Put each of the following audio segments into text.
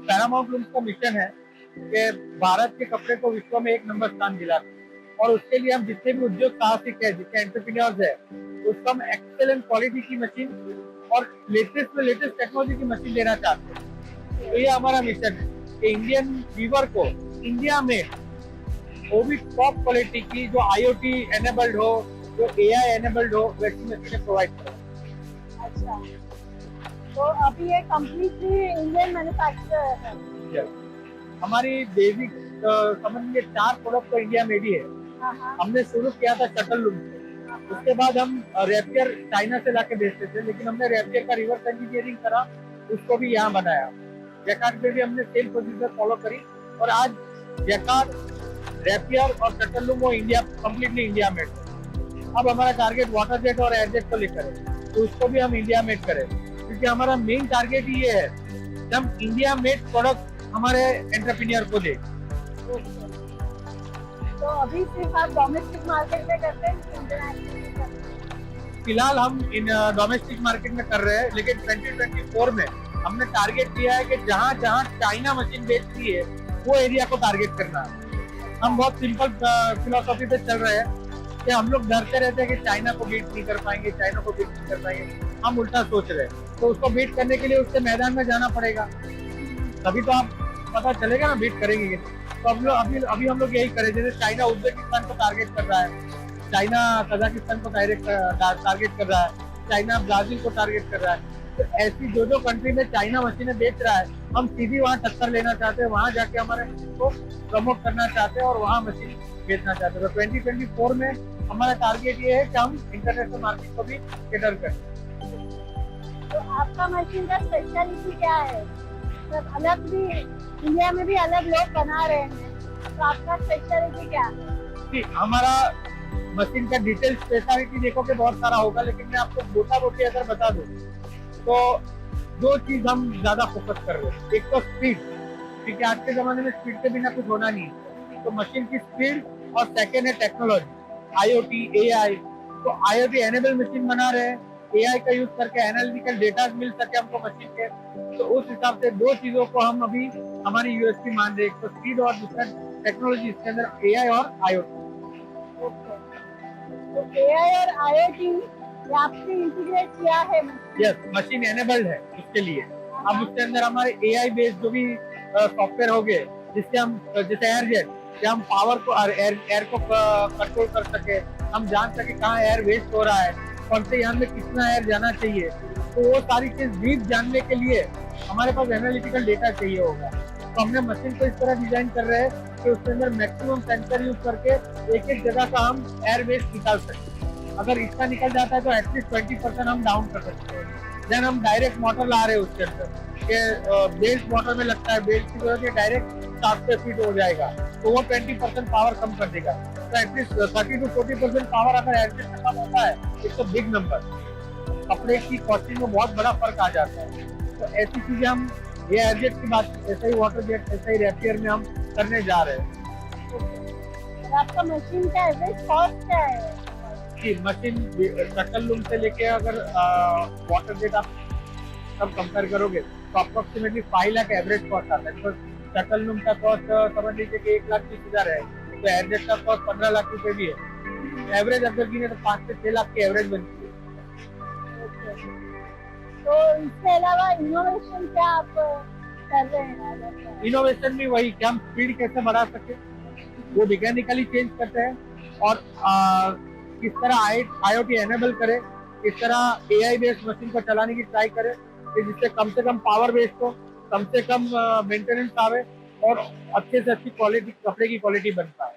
Paramount looms का mission है कि भारत के कपड़े को विश्व में 1 नंबर स्थान दिला, और उसके लिए हम जितने भी उद्योग साहसिक है, जितने एंटरप्रेन्योर्स है, उसको हम एक्सेलेंट क्वालिटी की मशीन और लेटेस्ट में लेटेस्ट टेक्नोलॉजी की मशीन देना चाहते हैं। तो ये हमारा मिशन है कि इंडियन वीवर को इंडिया में वो भी टॉप क्वालिटी की, जो IoT एनेबल्ड हो, जो AI एनेबल्ड हो, वैसी मशीनें प्रोवाइड करें। अच्छा, तो अभी ये कंप्लीटली इंडियन मैन्युफैक्चरर है। हमारी बेसिक समझिए 4 प्रोडक्ट तो इंडिया में भी है। हमने शुरू किया था शटल लूम से, उसके बाद हम रैपियर चाइना से लाके बेचते थे, लेकिन हमने रैपियर का रिवर्स इंजीनियरिंग करा, उसको भी यहाँ बनाया। जैकार्ड में भी हमने सेम प्रोसीजर फॉलो करी, और आज जैकार्ड, रैपियर और शटल लूम वो इंडिया कंप्लीटली इंडिया मेड। अब हमारा टारगेट वाटर जेट और एयर जेट को लेकर है, तो उसको भी हम इंडिया मेड करें, क्योंकि हमारा मेन टारगेट ये है कि हम इंडिया मेड प्रोडक्ट हमारे एंटरप्रेन्योर को दे। तो अभी सिर्फ आप डोमेस्टिक मार्केट में करते हैं कि इंटरनेशनल करते हैं? फिलहाल हम इन डोमेस्टिक मार्केट में कर रहे हैं, लेकिन 2024 में हमने टारगेट किया है कि जहाँ जहाँ चाइना मशीन बेचती है वो एरिया को टारगेट करना है। हम बहुत सिंपल फिलोसॉफी पे चल रहे हैं कि हम लोग डरते रहते हैं कि चाइना को बीट नहीं कर पाएंगे, चाइना को बीट नहीं कर पाएंगे। हम उल्टा सोच रहे हैं, तो उसको बीट करने के लिए उसके मैदान में जाना पड़ेगा, तभी तो आप पता चलेगा ना बीट करेंगे। तो हम लोग अभी हम लोग यही करें, जैसे चाइना उज्बेकिस्तान को टारगेट कर रहा है, चाइना कजाकिस्तान को टारगेट कर रहा है, चाइना ब्राजील को टारगेट कर रहा है। तो ऐसी जो कंट्री में चाइना मशीनें बेच रहा है, हम सीधी वहाँ टक्कर लेना चाहते हैं, वहाँ जाके हमारे मशीन को प्रमोट करना चाहते हैं और वहाँ मशीन बेचना चाहते हैं। तो 2024 में हमारा टारगेट ये है कि हम इंटरनेशनल मार्केट को भी कैटर करें। तो आपका मशीन का स्पेशलिटी क्या है? मतलब अलग भी इंडिया में भी अलग लोग बना रहे हैं, तो आपका स्पेशलिटी क्या है? हमारा मशीन का डिटेल स्पेशलिटी देखो कि बहुत सारा होगा, लेकिन मैं आपको मोटा मोटी अगर बता दूं तो 2 चीज हम ज्यादा फोकस कर रहे हैं। एक तो स्पीड, क्योंकि आज के जमाने में स्पीड के बिना कुछ होना नहीं है, तो मशीन की स्पीड, और सेकेंड है टेक्नोलॉजी, IoT AI। तो IoT एनेबल मशीन बना रहे हैं, AI का यूज करके एनालिटिकल डेटा मिल सके हमको मशीन के। तो उस हिसाब से 2 चीजों को हम अभी हमारी USP मान रहे हैं, तो स्पीड और दूसरा टेक्नोलॉजी, इसके अंदर AI और IoT। तो AI और IoT आपने इंटीग्रेट किया है? यस, मशीन एनेबल्ड है उसके लिए। अब उसके अंदर हमारे AI बेस्ड जो भी सॉफ्टवेयर हो गए, जिससे हम जैसे एयर जेट, कि हम पावर को एयर को कंट्रोल कर सके, हम जान सके कहाँ एयर वेस्ट हो रहा है, कौन से यान में कितना एयर जाना चाहिए। तो वो सारी चीज डीप जानने के लिए हमारे पास एनालिटिकल डेटा चाहिए होगा। तो हमने मशीन को इस तरह डिजाइन कर रहे हैं कि उसके अंदर मैक्सिमम सेंसर यूज करके एक एक जगह का हम एयर वेस्ट निकाल सकते हैं। अगर इसका निकल जाता है तो एटलीस्ट 20% हम डाउन कर सकते हैं। देन हम डायरेक्ट मोटर ला रहे हैं उसके अंदर, बेल्ट मोटर में लगता है, बेल्ट की जगह डायरेक्ट शाफ्ट पे फिट हो जाएगा, तो वो 20% पावर कम कर देगा। तो एटलीस्ट 30 to 40% पावर अगर एडजस्ट में कम होता है, इट्स अ बिग नंबर। कपड़े की कॉस्टिंग में बहुत बड़ा फर्क आ जाता है। तो ऐसी चीजें हम, ये एयर जेट की बात, ऐसा ही वाटर जेट, ऐसा ही रैपियर में हम करने जा रहे हैं। आपका मशीन का एवरेज कॉस्ट क्या है? कि मशीन शटल लूम से लेके अगर वाटर जेट आप सब कंपेयर करोगे तो अप्रोक्सीमेटली 5 लाख एवरेज कॉस्ट आता है। बिकॉज शटल लूम का कॉस्ट समझ लीजिए कि 1,20,000 है, तो एयर जेट का कॉस्ट 15 लाख रुपए भी है। एवरेज अगर गिने तो 5 से 6 लाख की एवरेज बनती है। तो इसके अलावा इनोवेशन क्या आप कर रहे हैं? इनोवेशन भी वही कि हम स्पीड कैसे बढ़ा सके, वो मैकेनिकली चेंज करते हैं, और किस तरह IoT एनेबल करे, किस तरह AI बेस्ड मशीन को चलाने की ट्राई करे, जिससे कम से कम पावर वेस्ट हो, कम से कम मेंटेनेंस आवे, और अच्छे से अच्छी क्वालिटी, कपड़े की क्वालिटी बन पाए।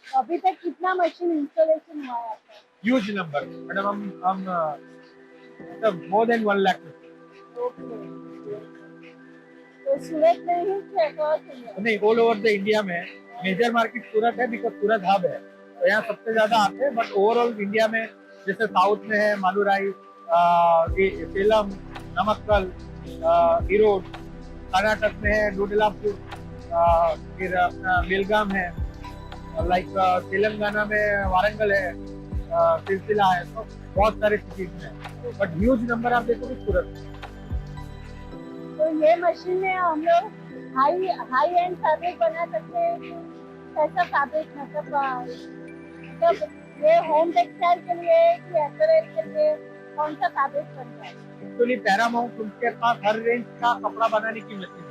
अभी तक कितना मशीन इंस्टॉलेशन हुआ है आपका? ह्यूज नंबर मैडम, हम मोर देन 1 लाख। तो सूरत में ही नहीं, ऑल ओवर द इंडिया में। मेजर मार्केट सूरत है, बिकॉज सूरत हब है, तो यहाँ सबसे ज्यादा आते हैं। बट ओवरऑल इंडिया में जैसे साउथ में है मालुराई, सेलम, नमक्कल, ईरोड, कर्नाटक में है डोडिलापुर, फिर अपना बेलगाम है, लाइक तेलंगाना में वारंगल है, सिलसिला है, तो बहुत सारे सिटीज में। बट ह्यूज नंबर आप देखोगे सूरत में। तो ये मशीन में हम लोग हाई एंड फैब्रिक बना सकते हैं कि कैसा फैब्रिक मतलब ये होम टेक्सटाइल के लिए कि एपरेल के लिए कौन सा फैब्रिक बनता है? एक्चुअली पैरामाउंट उनके पास हर रेंज का कपड़ा बनाने की मशीन है।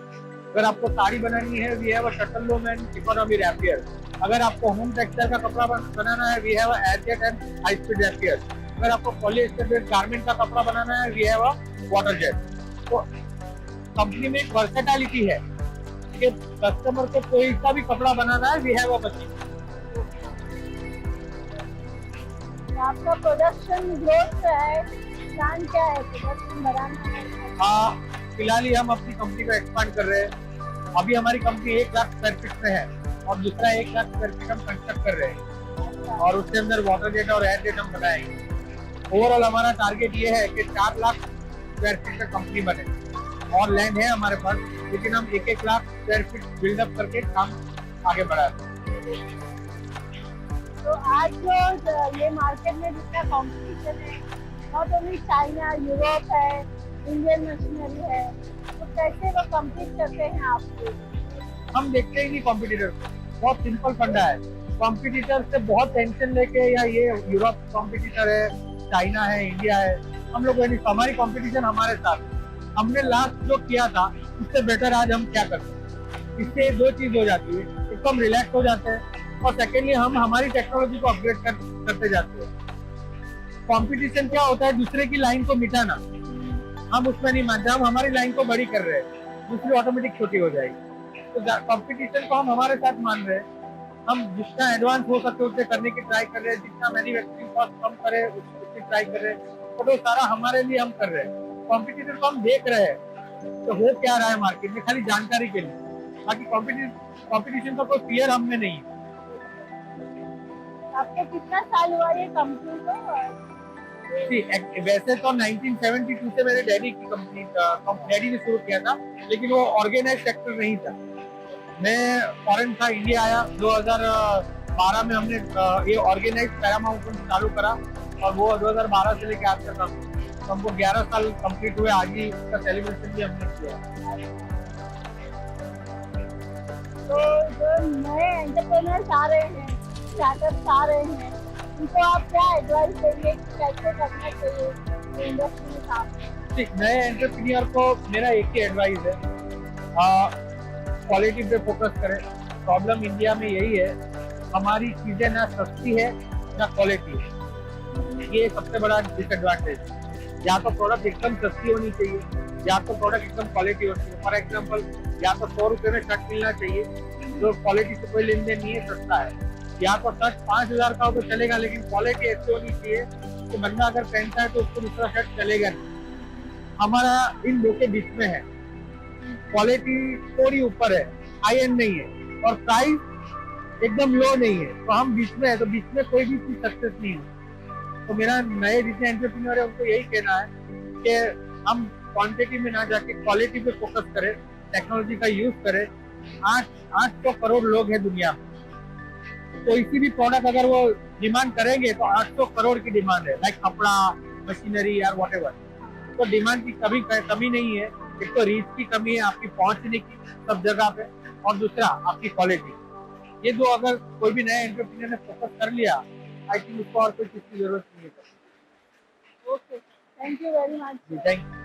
अगर आपको साड़ी बनानी है, we have a shuttle loom and economy rapier. अगर आपको होम टेक्सटाइल का कपड़ा बनाना है, we have a air jet and high speed rapier. अगर आपको पॉलिएस्टर बेस्ड गारमेंट का कपड़ा बनाना है, we have a water jet. तो कंपनी में एक वर्सेटालिटी है कि कस्टमर को कोई सा भी कपड़ा बनाना है, वी हैव अ मशीन। आपका प्रोडक्शन ग्रोथ क्या है, प्लान क्या है प्रोडक्शन बढ़ाना है? हाँ, फिलहाल ही हम अपनी कंपनी को एक्सपांड कर रहे हैं। अभी हमारी कंपनी 1 लाख स्क्वायर फीट में है और दूसरा 1 लाख स्क्वायर फीट हम कंस्ट्रक्ट कर रहे हैं और उसके अंदर वाटर जेट और एयर जेट हम बनाएंगे। ओवरऑल हमारा टारगेट ये है कि 4 लाख स्क्वायर फीट का कंपनी बने और लैंड है हमारे पास, लेकिन हम 1-1 लाख स्क्वायर फीट बिल्डअप करके काम आगे बढ़ाते हैं। तो आज जो ये मार्केट में जितना कंपटीशन है, नॉट ओनली चाइना, यूरोप है, इंडियन मशीनरी है, तो कैसे वो कम्पीट करते हैं आपसे? हम देखते ही नहीं कॉम्पिटिटर को। बहुत सिंपल फंडा है, कॉम्पिटिटर से बहुत टेंशन लेके या ये यूरोप कॉम्पिटिटर है, चाइना है, इंडिया है, हम लोग नहीं। हमारी कॉम्पिटिशन हमारे साथ। हमने लास्ट जो किया था उससे बेटर आज हम क्या करते हैं। इससे 2 चीज हो जाती है, एक तो हम रिलैक्स हो जाते हैं और सेकेंडली हम हमारी टेक्नोलॉजी को अपग्रेड करते जाते हैं। कंपटीशन क्या होता है, दूसरे की लाइन को मिटाना। हम उसमें नहीं मानते, हम हमारी लाइन को बड़ी कर रहे हैं, दूसरी ऑटोमेटिक छोटी हो जाएगी। तो कंपटीशन को हम हमारे साथ मान रहे हैं। हम जितना एडवांस हो सके उसे करने की ट्राई कर रहे हैं, जितना मैन्युफैक्चरिंग कॉस्ट कम करे उसकी ट्राई कर रहे हैं। तो वो सारा हमारे लिए हम कर रहे हैं। कंपटीटर को हम देख रहे हैं तो हो क्या रहा है मार्केट में, खाली जानकारी के लिए। बाकी कंपटीशन का कोई फियर हम में नहीं है। आपको कितना साल हुआ ये कंपनी को? वैसे तो 1972 से मेरे डैडी की कंपनी डैडी ने शुरू किया था, लेकिन वो ऑर्गेनाइज सेक्टर नहीं था। मैं फॉरेन था, इंडिया आया 2012 में। हमने ये ऑर्गेनाइज पैरामाउंट चालू करा और वो 2012 से लेकर आज तक हमको 11 साल कंप्लीट हुए। आज ही इसका सेलिब्रेशन भी हमने किया। तो जो नए एंटरप्रेन्योर्स आ रहे हैं, स्टार्टअप्स आ रहे हैं, उनको आप क्या एडवाइस देंगे कि कैसे करना चाहिए इंडस्ट्री में काम? नए एंटरप्रेन्योर को मेरा एक ही एडवाइस है, क्वालिटी पे फोकस करें। प्रॉब्लम इंडिया में यही है, हमारी चीजें ना सस्ती है ना क्वालिटी है। ये सबसे बड़ा डिसएडवांटेज है। या तो प्रोडक्ट एकदम सस्ती होनी चाहिए, या तो प्रोडक्ट एकदम क्वालिटी होनी चाहिए। फॉर एग्जाम्पल, या तो 100 रुपए में शर्ट मिलना चाहिए जो क्वालिटी से कोई लेन देन नहीं है, सस्ता है। या तो शर्ट 5000 का हो तो चलेगा, लेकिन क्वालिटी ऐसी होनी चाहिए कि बंदा अगर पहनता है तो उसको दूसरा शर्ट चलेगा नहीं। हमारा इन दो के बीच में है, क्वालिटी थोड़ी ऊपर है, हाई एंड नहीं है, और प्राइस एकदम लो नहीं है, तो हम बीच में है। तो बीच में कोई भी चीज सक्सेस नहीं है। तो मेरा नए जितने एंटरप्रेन्योर है उनको यही कहना है कि हम क्वांटिटी में ना जाके क्वालिटी पे फोकस करें, टेक्नोलॉजी का यूज करें। 800 करोड़ लोग हैं दुनिया में, तो इसी भी प्रोडक्ट अगर वो डिमांड करेंगे तो 800 करोड़ की डिमांड है, लाइक कपड़ा, मशीनरी या व्हाटएवर। तो डिमांड की कमी नहीं है। एक तो रीच की कमी है, आपकी पहुंचने की सब जगह पे, और दूसरा आपकी क्वालिटी। ये दो अगर कोई भी नए एंटरप्रेन्योर ने फोकस कर लिया, आई थिंक उसको और कोई चीज की जरूरत नहीं है। Okay, thank you very much. Thank you.